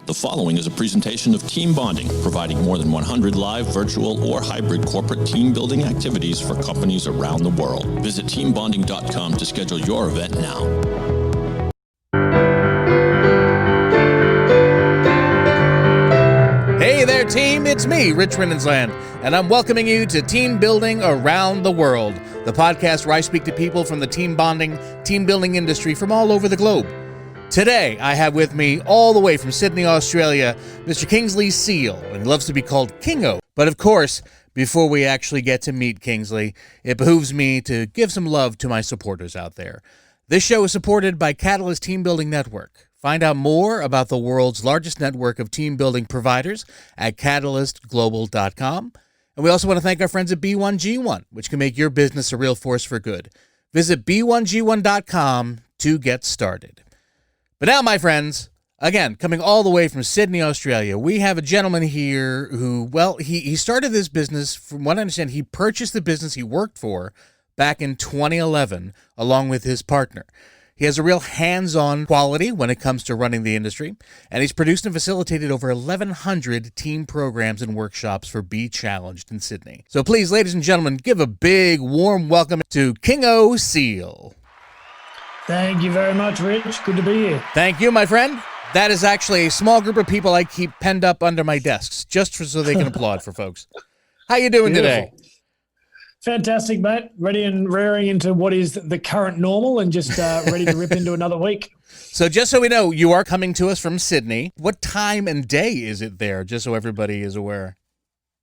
The following is a presentation of Team Bonding, providing more than 100 live, virtual, or hybrid corporate team building activities for companies around the world. Visit teambonding.com to schedule your event now. Hey there, team. It's me, Rich Rinnensland, and I'm welcoming you to Team Building Around the World, the podcast where I speak to people from the team bonding, team building industry from all over the globe. Today, I have with me, all the way from Sydney, Australia, Mr. Kingsley Seale, and he loves to be called Kingo. But of course, before we actually get to meet Kingsley, it behooves me to give some love to my supporters out there. This show is supported by Catalyst Team Building Network. Find out more about the world's largest network of team building providers at catalystglobal.com. And we also want to thank our friends at B1G1, which can make your business a real force for good. Visit b1g1.com to get started. But now, my friends, again, coming all the way from Sydney, Australia, we have a gentleman here who, well, he started this business, from what I understand, he purchased the business he worked for back in 2011, along with his partner. He has a real hands-on quality when it comes to running the industry, and he's produced and facilitated over 1,100 team programs and workshops for Be Challenged in Sydney. So please, ladies and gentlemen, give a big, warm welcome to Kingsley Seale. Thank you very much, Rich. Good to be here. Thank you, my friend. That is actually a small group of people I keep penned up under my desks, just so they can applaud for folks. How you doing today? Fantastic, mate. Ready and raring into what is the current normal and just ready to rip into another week. So just so we know, you are coming to us from Sydney. What time and day is it there, just so everybody is aware?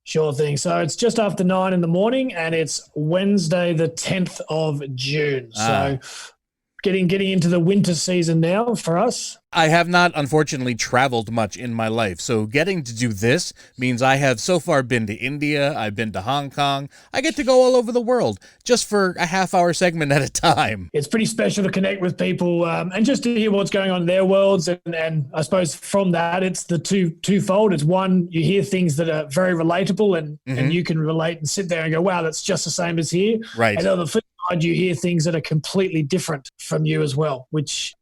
Sure thing. So it's just after 9 in the morning, and it's Wednesday, the 10th of June. So getting into the winter season now for us. I have not, unfortunately, traveled much in my life, so getting to do this means I have so far been to India, I've been to Hong Kong. I get to go all over the world, just for a half-hour segment at a time. It's pretty special to connect with people and just to hear what's going on in their worlds, and I suppose from that, it's the twofold. It's one, you hear things that are very relatable, and you can relate and sit there and go, wow, that's just the same as here. Right. And on the flip side, you hear things that are completely different from you as well, which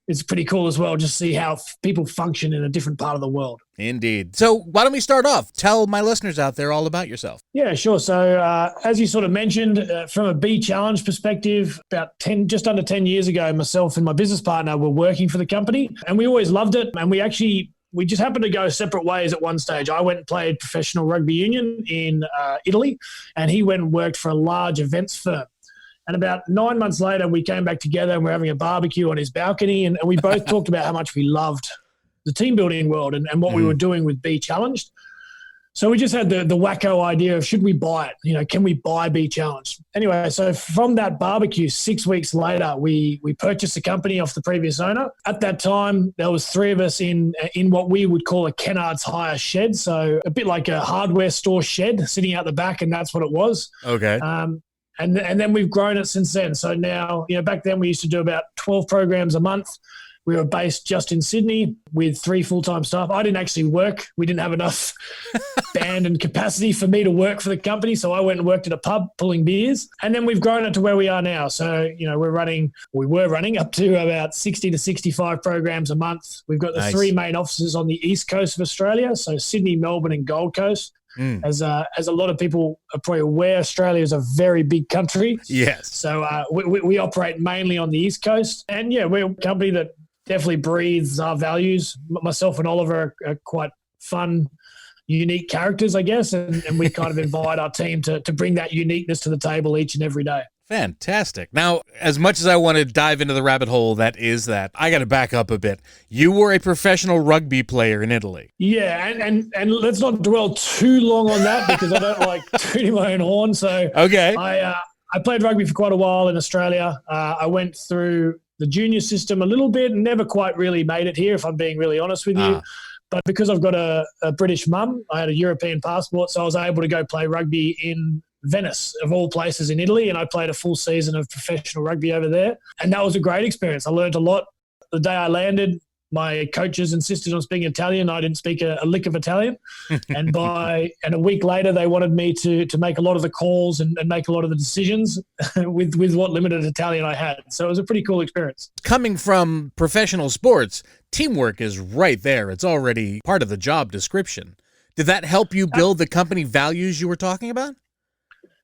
it's pretty cool as well, just see how people function in a different part of the world. Indeed. So why don't we start off? Tell my listeners out there all about yourself. Yeah, sure. So as you sort of mentioned, from a Be Challenge perspective, just under 10 years ago, myself and my business partner were working for the company, and we always loved it. And we just happened to go separate ways at one stage. I went and played professional rugby union in Italy, and he went and worked for a large events firm. And about 9 months later, we came back together and we're having a barbecue on his balcony. And we both talked about how much we loved the team building world and what we were doing with Be Challenged. So we just had the wacko idea of, should we buy it? Can we buy Be Challenged? Anyway, so from that barbecue, 6 weeks later, we purchased the company off the previous owner. At that time, there was three of us in what we would call a Kennard's hire shed. So a bit like a hardware store shed sitting out the back, and that's what it was. Okay. And then we've grown it since then. So now, back then we used to do about 12 programs a month. We were based just in Sydney with 3 full-time staff. I didn't actually work. We didn't have enough band and capacity for me to work for the company. So I went and worked at a pub pulling beers. And then we've grown it to where we are now. So, we were running up to about 60 to 65 programs a month. We've got the 3 main offices on the east coast of Australia. So Sydney, Melbourne, and Gold Coast. As a lot of people are probably aware, Australia is a very big country. Yes. So we operate mainly on the East Coast. And, we're a company that definitely breathes our values. Myself and Oliver are quite fun, unique characters, I guess, and we kind of invite our team to bring that uniqueness to the table each and every day. Fantastic. Now, as much as I want to dive into the rabbit hole that is that, I got to back up a bit. You were a professional rugby player in Italy. Yeah, and let's not dwell too long on that because I don't like tooting my own horn. So okay. I played rugby for quite a while in Australia. I went through the junior system a little bit and never quite really made it here, if I'm being really honest with you. But because I've got a British mum, I had a European passport, so I was able to go play rugby in Venice, of all places in Italy, and I played a full season of professional rugby over there. And that was a great experience. I learned a lot. The day I landed, my coaches insisted on speaking Italian. I didn't speak a lick of Italian. And a week later, they wanted me to make a lot of the calls and make a lot of the decisions with what limited Italian I had. So it was a pretty cool experience. Coming from professional sports, teamwork is right there. It's already part of the job description. Did that help you build the company values you were talking about?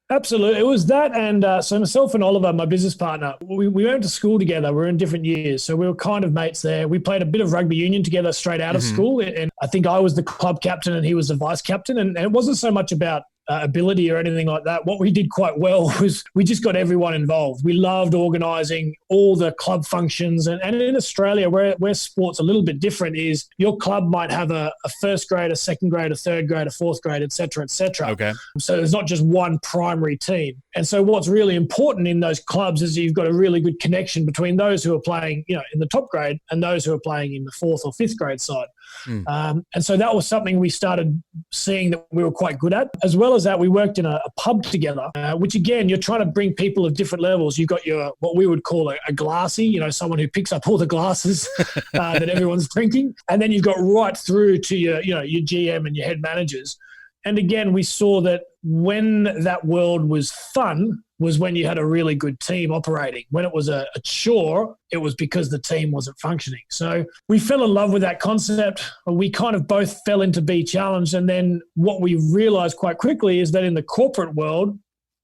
Absolutely. It was that. And so myself and Oliver, my business partner, we went to school together. We were in different years. So we were kind of mates there. We played a bit of rugby union together straight out of school. And I think I was the club captain and he was the vice captain. And it wasn't so much about ability or anything like that. What we did quite well was we just got everyone involved. We loved organising all the club functions. And in Australia, where sport's a little bit different is your club might have a first grade, a second grade, a third grade, a fourth grade, et cetera, et cetera. Okay. So there's not just one primary team. And so what's really important in those clubs is you've got a really good connection between those who are playing, in the top grade and those who are playing in the fourth or fifth grade side. And so that was something we started seeing that we were quite good at. As well as that, we worked in a pub together, which again, you're trying to bring people of different levels. You've got your, what we would call a glassy, someone who picks up all the glasses that everyone's drinking. And then you've got right through to your GM and your head managers. And again, we saw that when that world was fun was when you had a really good team operating. When it was a chore, it was because the team wasn't functioning. So we fell in love with that concept. We kind of both fell into Be Challenged. And then what we realized quite quickly is that in the corporate world,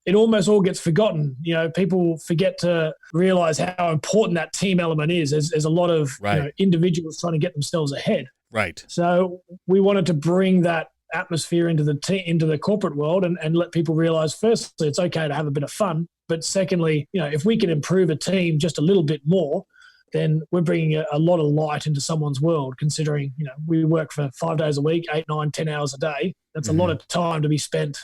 it almost all gets forgotten. People forget to realize how important that team element is. There's a lot of individuals trying to get themselves ahead. Right. So we wanted to bring that atmosphere into the corporate world and let people realize, firstly, it's okay to have a bit of fun. But secondly, if we can improve a team just a little bit more, then we're bringing a lot of light into someone's world, considering, we work for 5 days a week, 8, 9, 10 hours a day. That's a lot of time to be spent,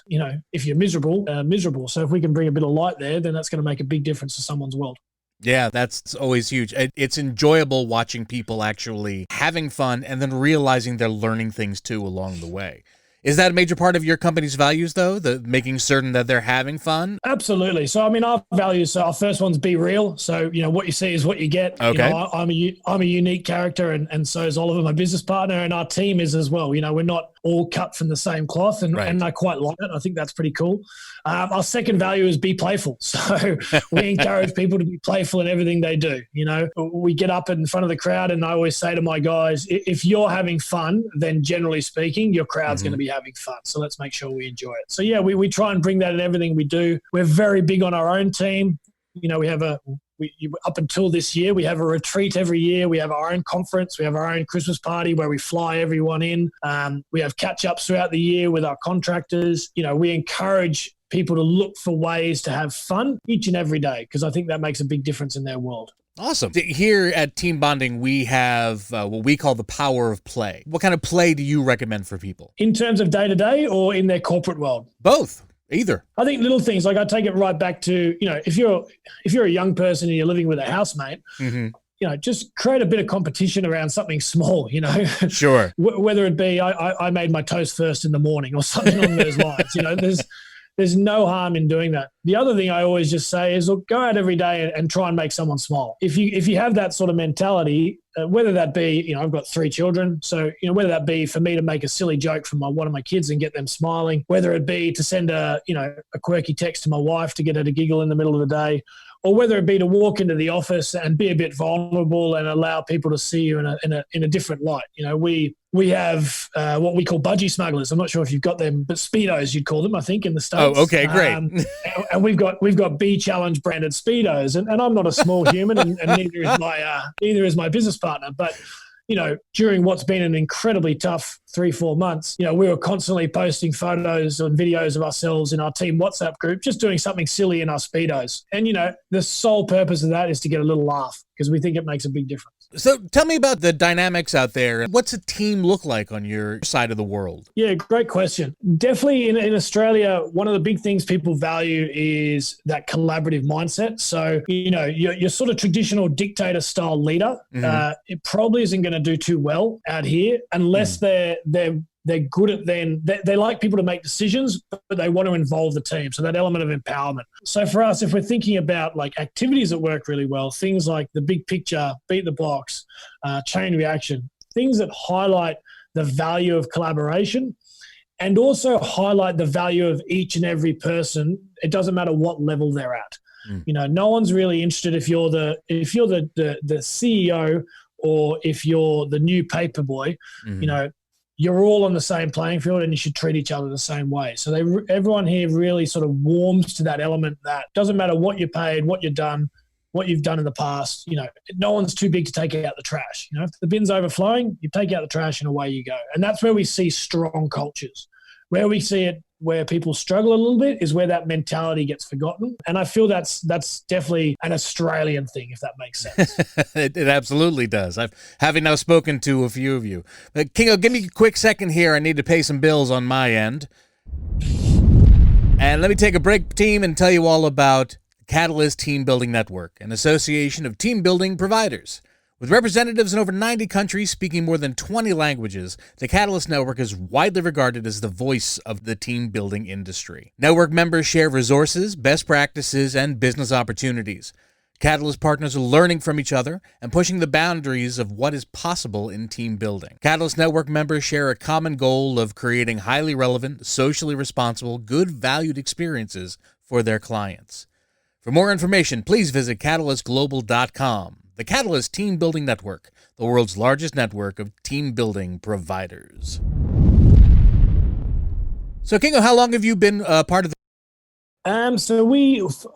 if you're miserable. So if we can bring a bit of light there, then that's going to make a big difference to someone's world. Yeah, that's always huge. It's enjoyable watching people actually having fun and then realizing they're learning things too along the way. Is that a major part of your company's values, though, the making certain that they're having fun? Absolutely. So, our values, our first one's be real. So, what you see is what you get. Okay. I'm a unique character, and so is Oliver, my business partner, and our team is as well. We're not all cut from the same cloth, and I quite like it. I think that's pretty cool. Our second value is be playful. So we encourage people to be playful in everything they do. We get up in front of the crowd, and I always say to my guys, if you're having fun, then generally speaking, your crowd's going to be having fun. So let's make sure we enjoy it. So yeah, we try and bring that in everything we do. We're very big on our own team. We have up until this year, we have a retreat every year. We have our own conference. We have our own Christmas party where we fly everyone in. We have catch-ups throughout the year with our contractors. We encourage people to look for ways to have fun each and every day, because I think that makes a big difference in their world. Awesome. Here at Team Bonding, we have what we call the power of play. What kind of play do you recommend for people? In terms of day-to-day or in their corporate world? Both. Either. I think little things, like I take it right back to, if you're a young person and you're living with a housemate, just create a bit of competition around something small, Sure. Whether it be I made my toast first in the morning or something along those lines. There's no harm in doing that. The other thing I always just say is, look, go out every day and try and make someone smile. If you have that sort of mentality, whether that be, I've got 3 children, so whether that be for me to make a silly joke from one of my kids and get them smiling, whether it be to send a quirky text to my wife to get her to giggle in the middle of the day, or whether it be to walk into the office and be a bit vulnerable and allow people to see you in a different light. We have what we call budgie smugglers. I'm not sure if you've got them, but Speedos you'd call them, I think, in the States. Oh, okay, great. And we've got Be Challenge branded Speedos, and I'm not a small human, and neither is my business partner. But during what's been an incredibly tough 3-4 months, we were constantly posting photos and videos of ourselves in our team WhatsApp group, just doing something silly in our Speedos. And, the sole purpose of that is to get a little laugh, because we think it makes a big difference. So tell me about the dynamics out there. What's a team look like on your side of the world? Yeah, great question. Definitely in Australia, one of the big things people value is that collaborative mindset. So, your sort of traditional dictator style leader, it probably isn't going to do too well out here unless they're they're good at they like people to make decisions, but they want to involve the team. So that element of empowerment. So for us, if we're thinking about like activities that work really well, things like the big picture, beat the box, chain reaction, things that highlight the value of collaboration and also highlight the value of each and every person. It doesn't matter what level they're at. No one's really interested if you're the CEO or if you're the new paper boy. You're all on the same playing field and you should treat each other the same way. So everyone here really sort of warms to that element that doesn't matter what you're paid, what you've done in the past. No one's too big to take out the trash. If the bin's overflowing, you take out the trash and away you go. And that's where we see strong cultures. Where we see it, where people struggle a little bit, is where that mentality gets forgotten. And I feel that's definitely an Australian thing, if that makes sense. It absolutely does. Having now spoken to a few of you. Kingo, give me a quick second here. I need to pay some bills on my end. And let me take a break, team, and tell you all about Catalyst Team Building Network, an association of team building providers. With representatives in over 90 countries speaking more than 20 languages, the Catalyst Network is widely regarded as the voice of the team building industry. Network members share resources, best practices, and business opportunities. Catalyst partners are learning from each other and pushing the boundaries of what is possible in team building. Catalyst Network members share a common goal of creating highly relevant, socially responsible, good valued experiences for their clients. For more information, please visit catalystglobal.com. The Catalyst Team Building Network, the world's largest network of team building providers. So, Kingo, how long have you been part of the... I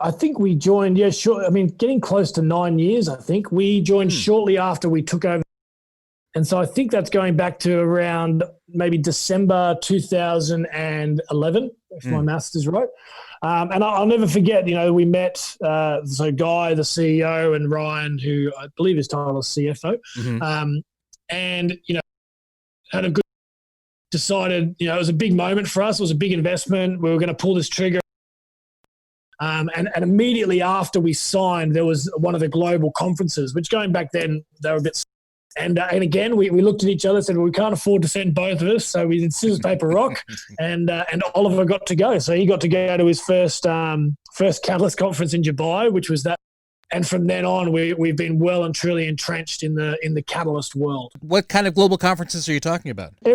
think we joined, getting close to 9 years, I think. We joined shortly after we took over. And so I think that's going back to around maybe December 2011, if my maths is right. And I'll never forget, we met, so Guy, the CEO, and Ryan, who I believe his title is CFO, had a good, decided, it was a big moment for us. It was a big investment. We were going to pull this trigger. And immediately after we signed, there was one of the global conferences, which going back then, they were a bit... And again, we looked at each other and said, well, we can't afford to send both of us. So we did scissors, paper, rock, and Oliver got to go. So he got to go to his first Catalyst conference in Dubai, which was that. And from then on, we've been well and truly entrenched in the Catalyst world. What kind of global conferences are you talking about? I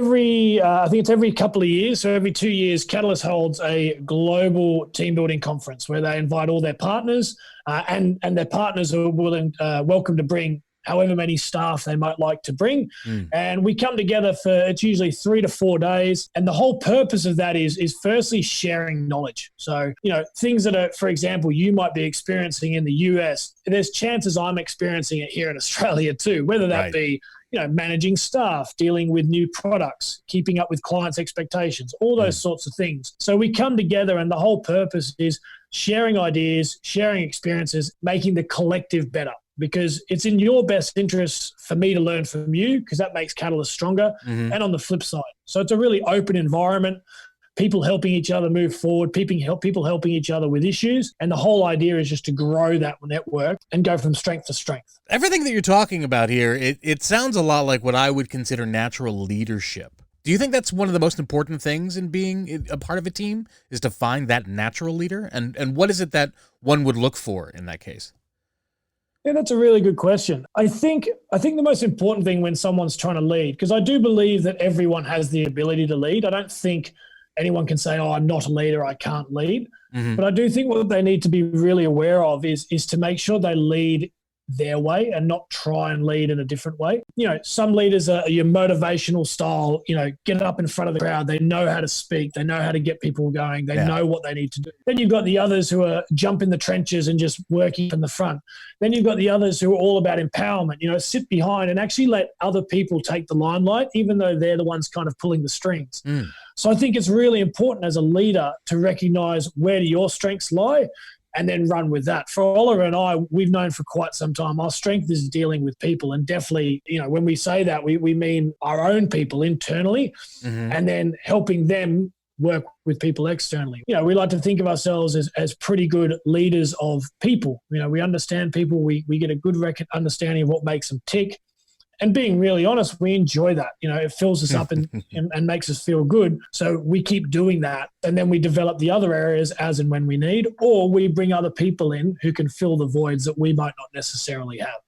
think it's every couple of years. So every 2 years, Catalyst holds a global team building conference where they invite all their partners and their partners are welcome to bring however many staff they might like to bring. And we come together for, it's usually 3 to 4 days. And the whole purpose of that is firstly sharing knowledge. So, things that are, for example, you might be experiencing in the US, there's chances I'm experiencing it here in Australia too, whether that be, managing staff, dealing with new products, keeping up with clients' expectations, all those sorts of things. So we come together and the whole purpose is sharing ideas, sharing experiences, making the collective better. Because it's in your best interest for me to learn from you, because that makes Catalyst stronger, and on the flip side. So it's a really open environment, people helping each other move forward, people helping each other with issues. And the whole idea is just to grow that network and go from strength to strength. Everything that you're talking about here, it sounds a lot like what I would consider natural leadership. Do you think that's one of the most important things in being a part of a team, is to find that natural leader? And what is it that one would look for in that case? Yeah, that's a really good question. I think the most important thing when someone's trying to lead, because I do believe that everyone has the ability to lead. I don't think anyone can say, I'm not a leader, I can't lead. But I do think what they need to be really aware of is to make sure they lead their way and not try and lead in a different way. Some leaders are your motivational style, get up in front of the crowd. They know how to speak. They know how to get people going. They know what they need to do. Then you've got the others who are jump in the trenches and just working from the front. Then you've got the others who are all about empowerment, sit behind and actually let other people take the limelight, even though they're the ones kind of pulling the strings. So I think it's really important as a leader to recognize where do your strengths lie and then run with that. For Oliver and I, we've known for quite some time, our strength is dealing with people. And definitely, when we say that, we mean our own people internally and then helping them work with people externally. We like to think of ourselves as pretty good leaders of people. We understand people. We get a good understanding of what makes them tick. And being really honest, we enjoy that. It fills us up and makes us feel good. So we keep doing that. And then we develop the other areas as and when we need, or we bring other people in who can fill the voids that we might not necessarily have.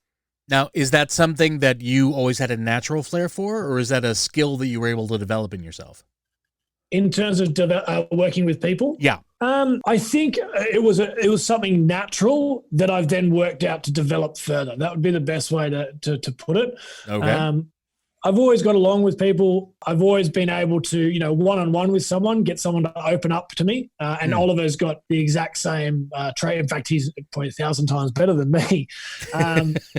Now, is that something that you always had a natural flair for, or is that a skill that you were able to develop in yourself? In terms of working with people? Yeah. I think it was something natural that I've then worked out to develop further. That would be the best way to put it. Okay. I've always got along with people. I've always been able to, one-on-one with someone, get someone to open up to me. And Oliver's got the exact same trait. In fact, he's probably 1,000 times better than me.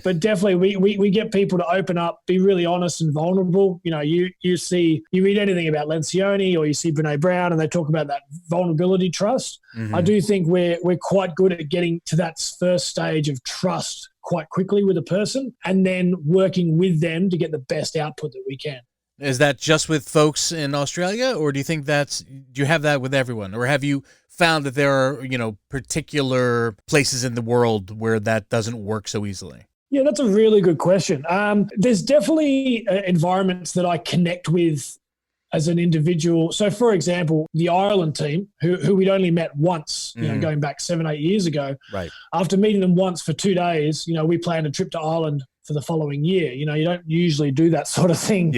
But definitely we get people to open up, be really honest and vulnerable. You read anything about Lencioni or you see Brene Brown and they talk about that vulnerability trust. Mm-hmm. I do think we're quite good at getting to that first stage of trust quite quickly with a person and then working with them to get the best output that we can. Is that just with folks in Australia, or do you think do you have that with everyone, or have you found that there are, particular places in the world where that doesn't work so easily? Yeah, that's a really good question. There's definitely environments that I connect with as an individual. So, for example, the Ireland team, who we'd only met once, going back 7-8 years ago. Right. After meeting them once for 2 days, we planned a trip to Ireland for the following year. You don't usually do that sort of thing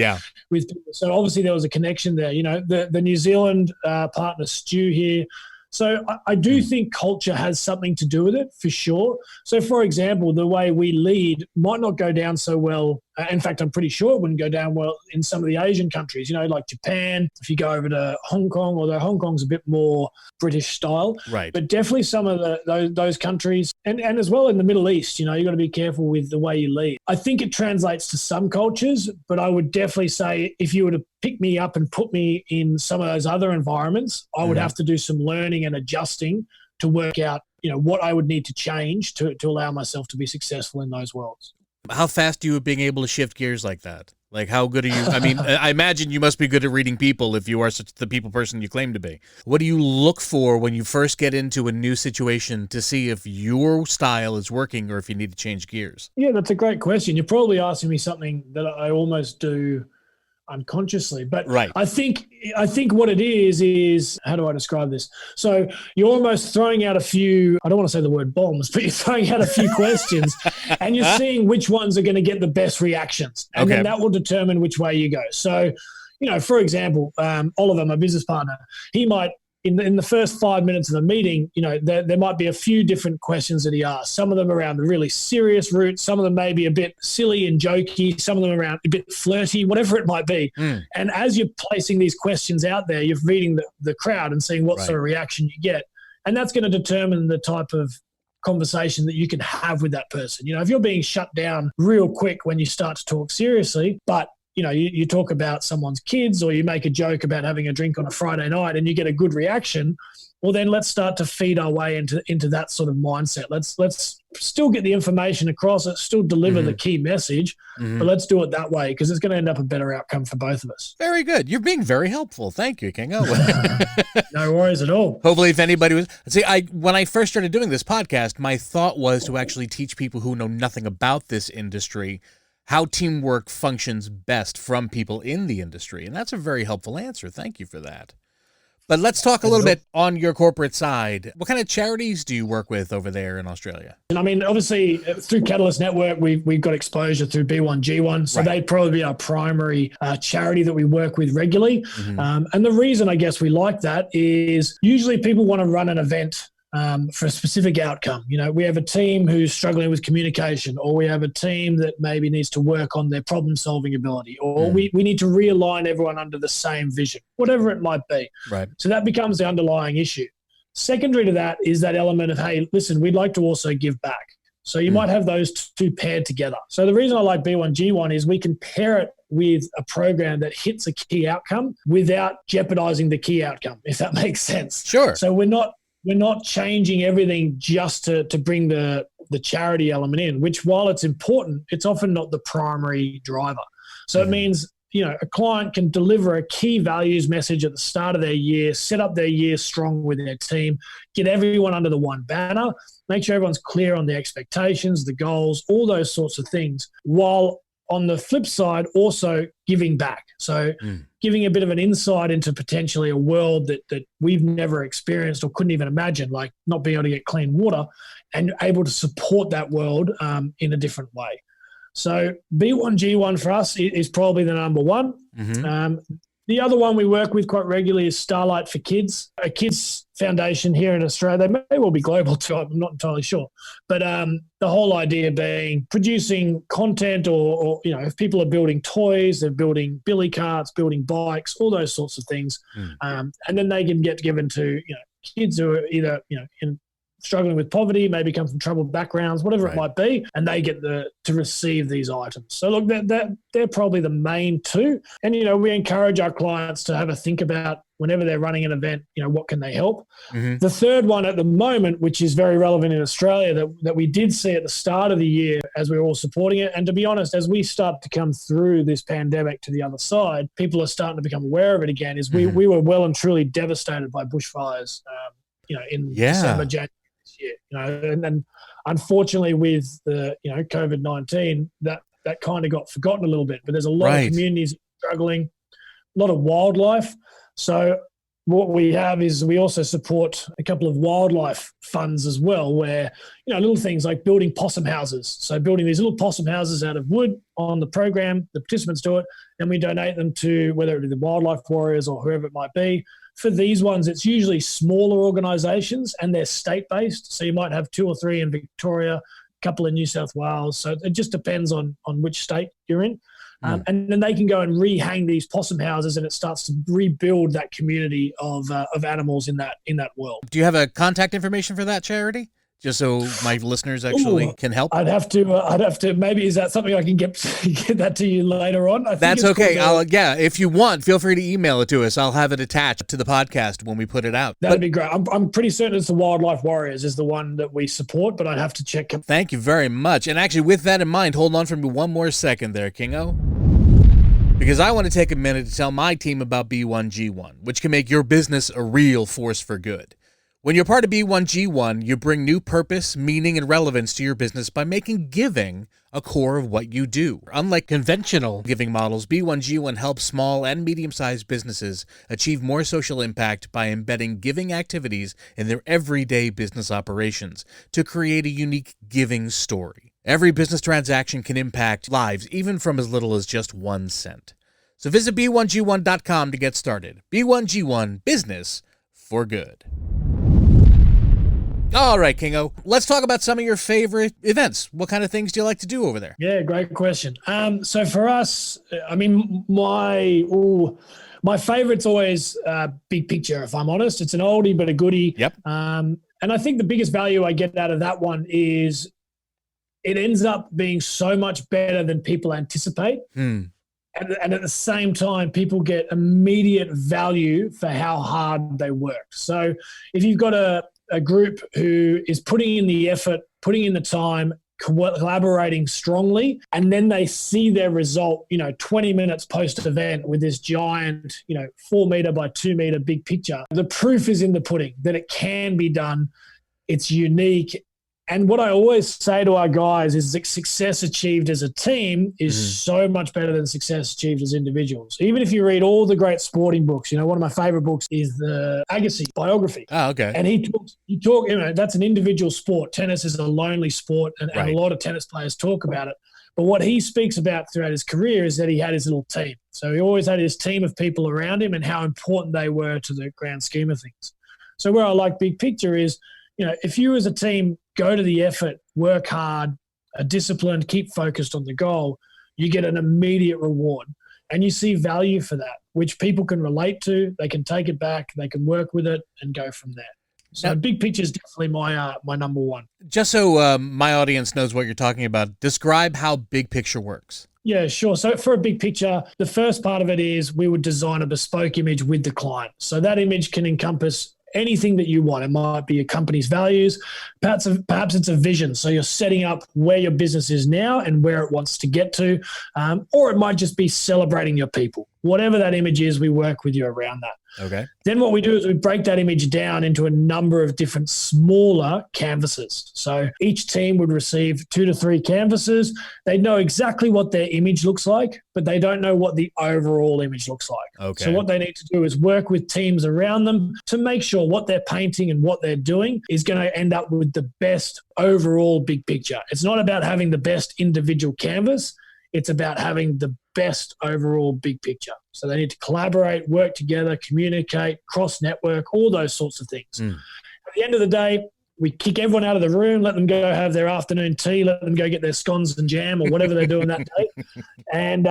with people. So obviously there was a connection there. The New Zealand partner Stu here. So I do think culture has something to do with it for sure. So for example, the way we lead might not go down so well. In fact, I'm pretty sure it wouldn't go down well in some of the Asian countries, like Japan. If you go over to Hong Kong, although Hong Kong's a bit more British style, right? But definitely some of those countries, and as well in the Middle East, you've got to be careful with the way you lead. I think it translates to some cultures, but I would definitely say if you were to pick me up and put me in some of those other environments, I would have to do some learning and adjusting to work out, what I would need to change to allow myself to be successful in those worlds. How fast are you being able to shift gears like that? Like, how good are you? I mean, I imagine you must be good at reading people if you are such the people person you claim to be. What do you look for when you first get into a new situation to see if your style is working or if you need to change gears? Yeah, that's a great question. You're probably asking me something that I almost do unconsciously, but right. I think what it is how do I describe this? So you're almost throwing out a few, I don't want to say the word bombs, but you're throwing out a few questions and you're seeing which ones are going to get the best reactions. And then that will determine which way you go. So, for example, Oliver, my business partner, he might, in the first 5 minutes of the meeting, there might be a few different questions that he asks. Some of them around the really serious route. Some of them may be a bit silly and jokey. Some of them around a bit flirty, whatever it might be. And as you're placing these questions out there, you're reading the crowd and seeing what sort of reaction you get. And that's going to determine the type of conversation that you can have with that person. If you're being shut down real quick when you start to talk seriously, but you talk about someone's kids or you make a joke about having a drink on a Friday night and you get a good reaction, well, then let's start to feed our way into that sort of mindset. Let's still get the information across, let's still deliver the key message, but let's do it that way because it's going to end up a better outcome for both of us. Very good. You're being very helpful. Thank you, Kingo. No worries at all. Hopefully, if anybody was... See, when I first started doing this podcast, my thought was to actually teach people who know nothing about this industry how teamwork functions best from people in the industry. And that's a very helpful answer. Thank you for that. But let's talk a little bit on your corporate side. What kind of charities do you work with over there in Australia? And I mean, obviously, through Catalyst Network, we've got exposure through B1G1. So they'd probably be our primary charity that we work with regularly. And the reason I guess we like that is usually people want to run an event for a specific outcome. We have a team who's struggling with communication, or we have a team that maybe needs to work on their problem-solving ability, or we need to realign everyone under the same vision, whatever it might be. Right. So that becomes the underlying issue. Secondary to that is that element of, hey, listen, we'd like to also give back. So you might have those two paired together. So the reason I like B1G1 is we can pair it with a program that hits a key outcome without jeopardizing the key outcome, if that makes sense. Sure. So we're not changing everything just to bring the charity element in, which while it's important, it's often not the primary driver. So it means, a client can deliver a key values message at the start of their year, set up their year strong with their team, get everyone under the one banner, make sure everyone's clear on the expectations, the goals, all those sorts of things, while on the flip side, also giving back. So giving a bit of an insight into potentially a world that we've never experienced or couldn't even imagine, like not being able to get clean water, and able to support that world in a different way. So B1G1 for us is probably the number one. The other one we work with quite regularly is Starlight for Kids, a kids foundation here in Australia. They may well be global too, I'm not entirely sure. But the whole idea being producing content or if people are building toys, they're building billy carts, building bikes, all those sorts of things. And then they can get given to kids who are either struggling with poverty, maybe come from troubled backgrounds, whatever it might be, and they get to receive these items. So look, they're probably the main two. And, we encourage our clients to have a think about whenever they're running an event, what can they help? The third one at the moment, which is very relevant in Australia, that we did see at the start of the year as we were all supporting it. And to be honest, as we start to come through this pandemic to the other side, people are starting to become aware of it again, is we were well and truly devastated by bushfires, in December, January. And unfortunately with the COVID-19 that kind of got forgotten a little bit, but there's a lot of communities struggling, a lot of wildlife. So what we have is we also support a couple of wildlife funds as well, where little things like building possum houses. So building these little possum houses out of wood on the program, the participants do it, and we donate them to whether it be the wildlife warriors or whoever it might be. For these ones, it's usually smaller organisations and they're state-based. So you might have 2 or 3 in Victoria, a couple in New South Wales. So it just depends on which state you're in. And then they can go and rehang these possum houses, and it starts to rebuild that community of animals in that world. Do you have a contact information for that charity? Just so my listeners actually can help? I'd have to, maybe is that something I can get that to you later on? That's okay. If you want, feel free to email it to us. I'll have it attached to the podcast when we put it out. That'd be great. I'm pretty certain it's the Wildlife Warriors is the one that we support, but I'd have to check. Thank you very much. And actually, with that in mind, hold on for me one more second there, Kingo. Because I want to take a minute to tell my team about B1G1, which can make your business a real force for good. When you're part of B1G1, you bring new purpose, meaning, and relevance to your business by making giving a core of what you do. Unlike conventional giving models, B1G1 helps small and medium-sized businesses achieve more social impact by embedding giving activities in their everyday business operations to create a unique giving story. Every business transaction can impact lives, even from as little as just 1 cent. So visit b1g1.com to get started. B1G1, business for good. All right, Kingo, let's talk about some of your favorite events. What kind of things do you like to do over there? Yeah, great question. So for us, I mean, my favorite's always Big Picture, if I'm honest. It's an oldie but a goodie. Yep. And I think the biggest value I get out of that one is it ends up being so much better than people anticipate. And at the same time, people get immediate value for how hard they worked. So if you've got a group who is putting in the effort, putting in the time, collaborating strongly, and then they see their result, 20 minutes post-event with this giant, 4 meter by 2 meter big picture. The proof is in the pudding that it can be done. It's unique. And what I always say to our guys is that success achieved as a team is so much better than success achieved as individuals. Even if you read all the great sporting books, one of my favorite books is the Agassi biography. Oh, okay. And he talks, that's an individual sport. Tennis is a lonely sport, and a lot of tennis players talk about it. But what he speaks about throughout his career is that he had his little team. So he always had his team of people around him and how important they were to the grand scheme of things. So where I like Big Picture is, if you as a team go to the effort, work hard, are disciplined, keep focused on the goal, you get an immediate reward. And you see value for that, which people can relate to. They can take it back, they can work with it and go from there. So Big Picture is definitely my number one. Just so my audience knows what you're talking about, describe how Big Picture works. Yeah, sure. So for a Big Picture, the first part of it is we would design a bespoke image with the client. So that image can encompass anything that you want. It might be a company's values. Perhaps it's a vision. So you're setting up where your business is now and where it wants to get to. Or it might just be celebrating your people. whatever that image is, we work with you around that. Okay. Then what we do is we break that image down into a number of different smaller canvases. So each team would receive 2 to 3 canvases. They know exactly what their image looks like, but they don't know what the overall image looks like. Okay. So what they need to do is work with teams around them to make sure what they're painting and what they're doing is going to end up with the best overall big picture. It's not about having the best individual canvas. It's about having the best overall big picture. So they need to collaborate, work together, communicate, cross-network, all those sorts of things. At the end of the day, we kick everyone out of the room, let them go have their afternoon tea, let them go get their scones and jam or whatever they're doing that day. And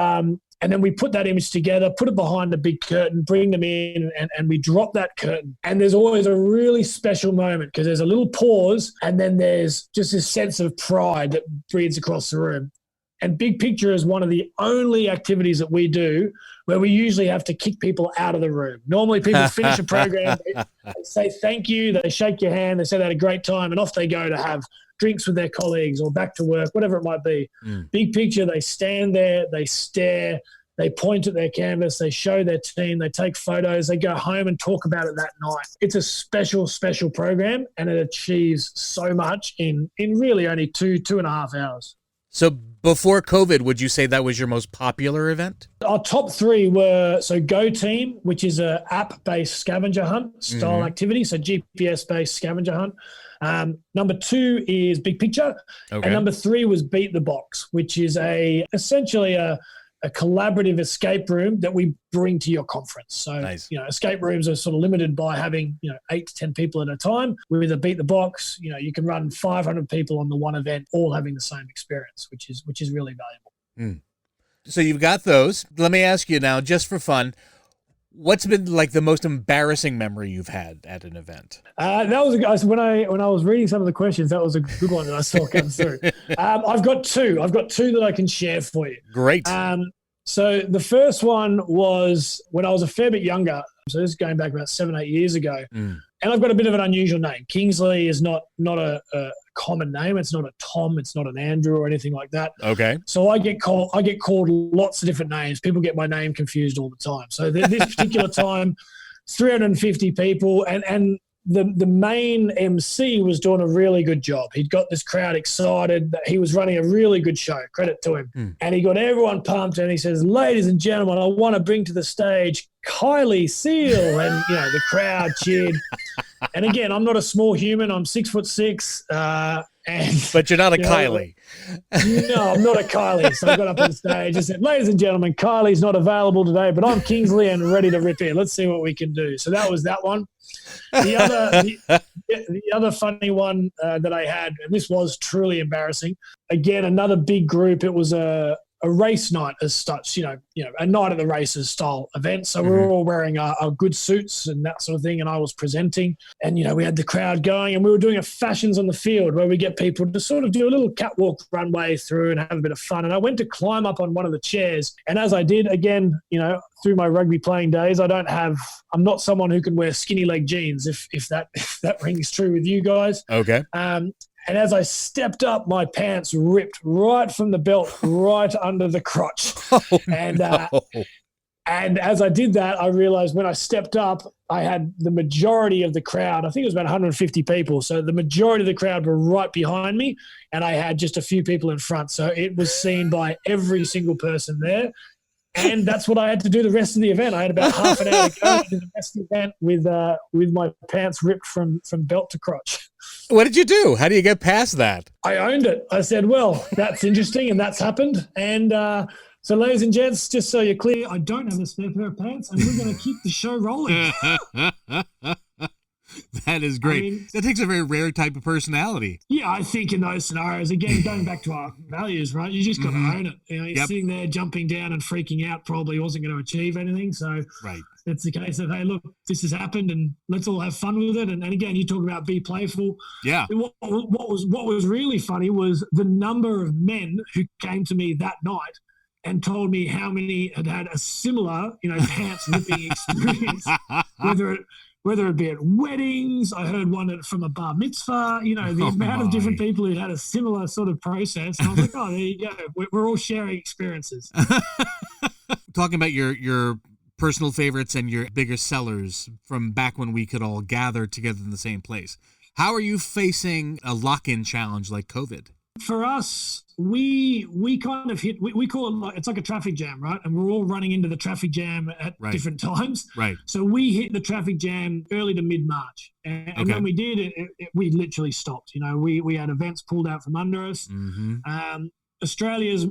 then we put that image together, put it behind the big curtain, bring them in, and we drop that curtain. And there's always a really special moment because there's a little pause and then there's just this sense of pride that breathes across the room. And big picture is one of the only activities that we do where we usually have to kick people out of the room. Normally people finish a program, they say thank you, they shake your hand, they say they had a great time, and off they go to have drinks with their colleagues or back to work, whatever it might be. Big picture, they stand there, they stare, they point at their canvas, they show their team, they take photos, they go home and talk about it that night. It's a special, special program, and it achieves so much in really only 2.5 hours. So before COVID, would you say that was your most popular event? Our top 3 were Go Team, which is an app-based scavenger hunt style activity, so GPS-based scavenger hunt. Number 2 is Big Picture, and number 3 was Beat the Box, which is essentially a collaborative escape room that we bring to your conference. So, nice. Escape rooms are sort of limited by having, 8 to 10 people at a time. With a Beat the Box, you can run 500 people on the one event, all having the same experience, which is really valuable. So you've got those. Let me ask you now, just for fun, what's been like the most embarrassing memory you've had at an event? That was when I was reading some of the questions. That was a good one that I saw come through. I've got 2. I've got 2 that I can share for you. Great. So the first one was when I was a fair bit younger. So this is going back about 7-8 years ago. And I've got a bit of an unusual name. Kingsley is not a common name. It's not a Tom. It's not an Andrew or anything like that. Okay. So I get called lots of different names. People get my name confused all the time. So this particular time, 350 people, and the main MC was doing a really good job. He'd got this crowd excited. He was running a really good show. Credit to him. And he got everyone pumped. And he says, "Ladies and gentlemen, I want to bring to the stage Kingsley Seale." And the crowd cheered. And again, I'm not a small human. I'm 6'6". But you're not a Kylie. No, I'm not a Kylie. So I got up on stage and said, "Ladies and gentlemen, Kylie's not available today, but I'm Kingsley and ready to rip in. Let's see what we can do." So that was that one. The other funny one that I had, and this was truly embarrassing. Again, another big group. It was a race night as such, a night at the races style event. So we were all wearing our good suits and that sort of thing. And I was presenting and, we had the crowd going and we were doing a fashions on the field where we get people to sort of do a little catwalk runway through and have a bit of fun. And I went to climb up on one of the chairs. And as I did, again, through my rugby playing days, I'm not someone who can wear skinny leg jeans if that rings true with you guys. Okay. And as I stepped up, my pants ripped right from the belt, right under the crotch. And as I did that, I realized when I stepped up, I had the majority of the crowd. I think it was about 150 people. So the majority of the crowd were right behind me, and I had just a few people in front. So it was seen by every single person there. And that's what I had to do the rest of the event. I had about half an hour to go to the rest of the event with my pants ripped from belt to crotch. What did you do? How do you get past that? I owned it. I said, well, that's interesting and that's happened. And so, ladies and gents, just so you're clear, I don't have a spare pair of pants and we're going to keep the show rolling. That is great. I mean, that takes a very rare type of personality. Yeah, I think in those scenarios, again, going back to our values, right, you just got to own it. You're sitting there jumping down and freaking out probably wasn't going to achieve anything. So right. It's the case of, hey, look, this has happened and let's all have fun with it. And again, you talk about be playful. Yeah. What was really funny was the number of men who came to me that night and told me how many had had a similar, pants ripping experience, whether it be at weddings. I heard one from a bar mitzvah, the amount of different people who had a similar sort of process. And I was like, oh, there you go. We're all sharing experiences. talking about your personal favorites and your biggest sellers from back when we could all gather together in the same place. How are you facing a lock-in challenge like COVID? For us, we kind of hit, we call it, it's like a traffic jam, right? And we're all running into the traffic jam at different times. Right. So we hit the traffic jam early to mid-March. And when we did, we literally stopped. We had events pulled out from under us. Mm-hmm. Australia's,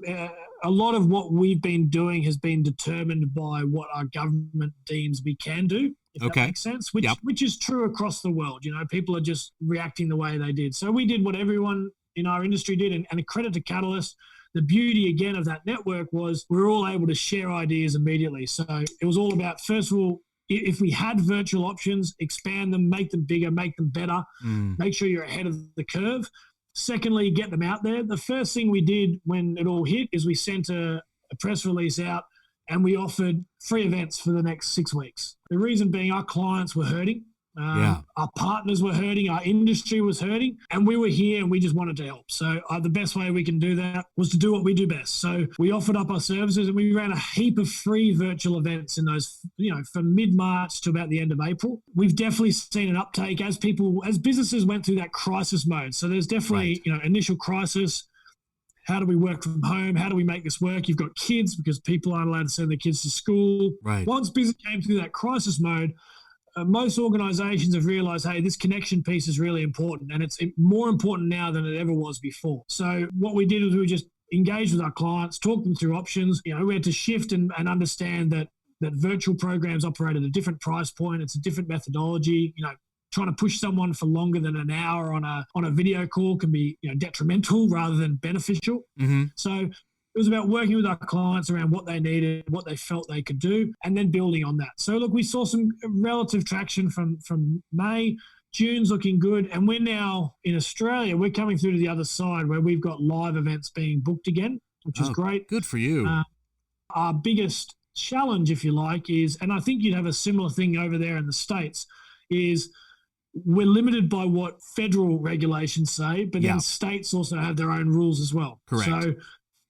a lot of what we've been doing has been determined by what our government deems we can do, if that makes sense, which is true across the world. People are just reacting the way they did. So we did what everyone in our industry did, and a credit to Catalyst. The beauty, again, of that network was we were all able to share ideas immediately. So it was all about, first of all, if we had virtual options, expand them, make them bigger, make them better, make sure you're ahead of the curve. Secondly, get them out there. The first thing we did when it all hit is we sent a press release out and we offered free events for the next 6 weeks. The reason being our clients were hurting. Our partners were hurting, our industry was hurting, and we were here and we just wanted to help. So the best way we can do that was to do what we do best. So we offered up our services and we ran a heap of free virtual events in those, from mid-March to about the end of April. We've definitely seen an uptake as businesses went through that crisis mode. So there's definitely, initial crisis. How do we work from home? How do we make this work? You've got kids because people aren't allowed to send their kids to school. Right. Once business came through that crisis mode, most organizations have realized, hey, this connection piece is really important, and it's more important now than it ever was before. So what we did was we just engaged with our clients, talked them through options. We had to shift and understand that virtual programs operate at a different price point. It's a different methodology. Trying to push someone for longer than an hour on a video call can be detrimental rather than beneficial. Mm-hmm. So it was about working with our clients around what they needed, what they felt they could do, and then building on that. So, look, we saw some relative traction from May. June's looking good. And we're now in Australia, we're coming through to the other side where we've got live events being booked again, which is great. Good for you. Our biggest challenge, if you like, is, and I think you'd have a similar thing over there in the States, is we're limited by what federal regulations say, but then states also have their own rules as well. Correct. So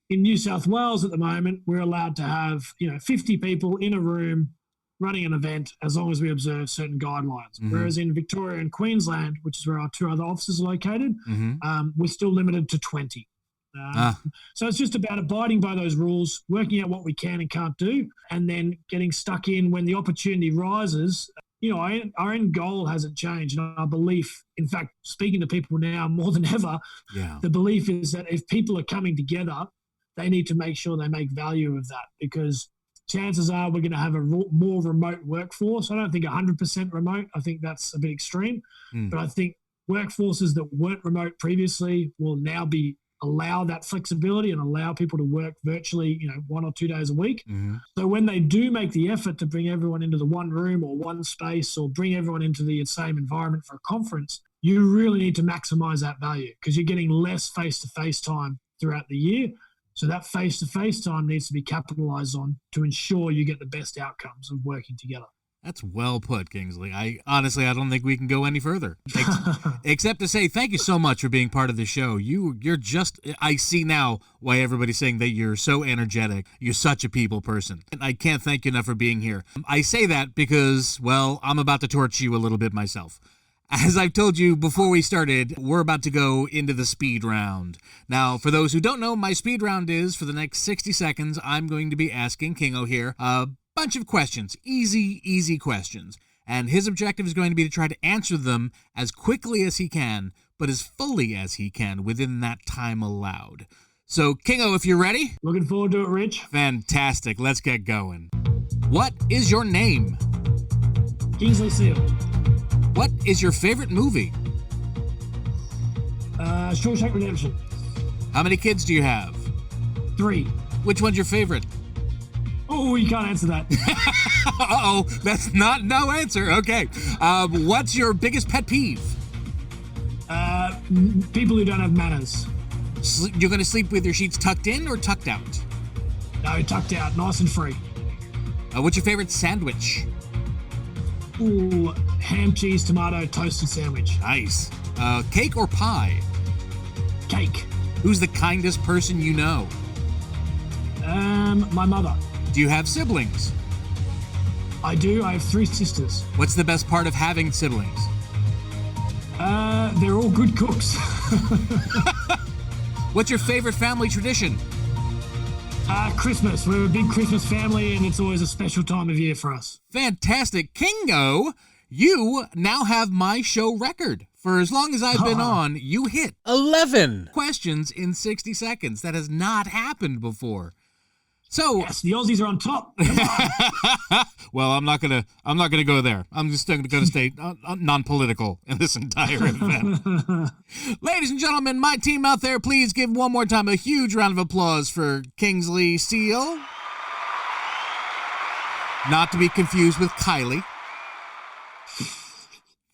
in New South Wales at the moment, we're allowed to have 50 people in a room running an event as long as we observe certain guidelines. Mm-hmm. Whereas in Victoria and Queensland, which is where our 2 other offices are located, we're still limited to 20. So it's just about abiding by those rules, working out what we can and can't do, and then getting stuck in when the opportunity rises. Our end goal hasn't changed. And our belief, in fact, speaking to people now more than ever, the belief is that if people are coming together, they need to make sure they make value of that, because chances are we're going to have a more remote workforce. I don't think 100% remote. I think that's a bit extreme. But I think workforces that weren't remote previously will now allow that flexibility and allow people to work virtually, 1 or 2 days a week. Mm-hmm. So when they do make the effort to bring everyone into the one room or one space or bring everyone into the same environment for a conference, you really need to maximize that value because you're getting less face-to-face time throughout the year. So that face-to-face time needs to be capitalized on to ensure you get the best outcomes of working together. That's well put, Kingsley. I don't think we can go any further, except to say thank you so much for being part of the show. You're just, I see now why everybody's saying that you're so energetic. You're such a people person. And I can't thank you enough for being here. I say that because, well, I'm about to torch you a little bit myself. As I've told you before we started, we're about to go into the speed round. Now, for those who don't know, my speed round is, for the next 60 seconds, I'm going to be asking Kingo here a bunch of questions, easy questions. And his objective is going to be to try to answer them as quickly as he can, but as fully as he can within that time allowed. So, Kingo, if you're ready. Looking forward to it, Rich. Fantastic. Let's get going. What is your name? Kingsley Seale. What is your favorite movie? Shawshank Redemption. How many kids do you have? 3. Which one's your favorite? Oh, you can't answer that. Uh-oh, that's not no answer. Okay. What's your biggest pet peeve? People who don't have manners. You're going to sleep with your sheets tucked in or tucked out? No, tucked out, nice and free. What's your favorite sandwich? Ooh, ham, cheese, tomato, toasted sandwich. Nice. Cake or pie? Cake. Who's the kindest person you know? My mother. Do you have siblings? I do. I have 3 sisters. What's the best part of having siblings? They're all good cooks. What's your favorite family tradition? Christmas. We're a big Christmas family, and it's always a special time of year for us. Fantastic. Kingo, you now have my show record. For as long as I've been on, you hit 11 questions in 60 seconds. That has not happened before. So yes, the Aussies are on top. well, I'm not gonna go there. I'm just going to stay non-political in this entire event. Ladies and gentlemen, my team out there, please give one more time a huge round of applause for Kingsley Seale. Not to be confused with Kylie.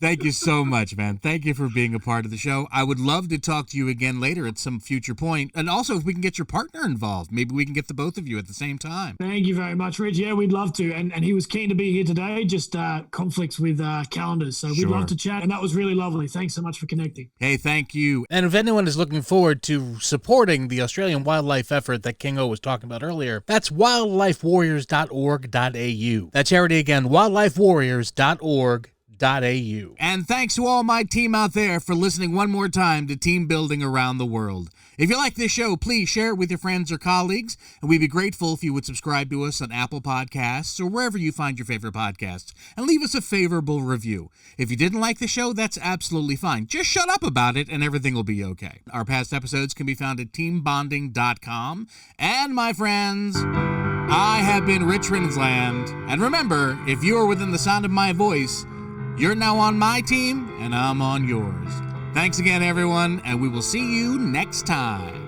Thank you so much, man. Thank you for being a part of the show. I would love to talk to you again later at some future point. And also, if we can get your partner involved, maybe we can get the both of you at the same time. Thank you very much, Rich. Yeah, we'd love to. And he was keen to be here today, just conflicts with calendars. So we'd love to chat. And that was really lovely. Thanks so much for connecting. Hey, thank you. And if anyone is looking forward to supporting the Australian wildlife effort that Kingo was talking about earlier, that's wildlifewarriors.org.au. That charity again, wildlifewarriors.org.au. And thanks to all my team out there for listening one more time to Team Building Around the World. If you like this show, please share it with your friends or colleagues, and we'd be grateful if you would subscribe to us on Apple Podcasts or wherever you find your favorite podcasts, and leave us a favorable review. If you didn't like the show, that's absolutely fine. Just shut up about it and everything will be okay. Our past episodes can be found at teambonding.com. And my friends, I have been Rich Rinsland, and remember, if you are within the sound of my voice, you're now on my team, and I'm on yours. Thanks again, everyone, and we will see you next time.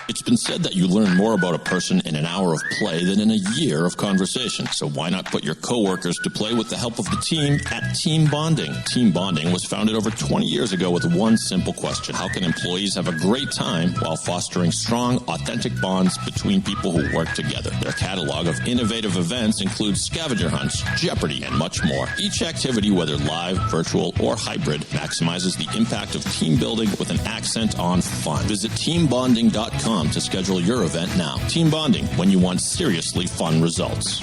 It's been said that you learn more about a person in an hour of play than in a year of conversation. So why not put your coworkers to play with the help of the team at Team Bonding? Team Bonding was founded over 20 years ago with one simple question. How can employees have a great time while fostering strong, authentic bonds between people who work together? Their catalog of innovative events includes scavenger hunts, Jeopardy, and much more. Each activity, whether live, virtual, or hybrid, maximizes the impact of team building with an accent on fun. Visit teambonding.com to schedule your event now. Team Bonding, when you want seriously fun results.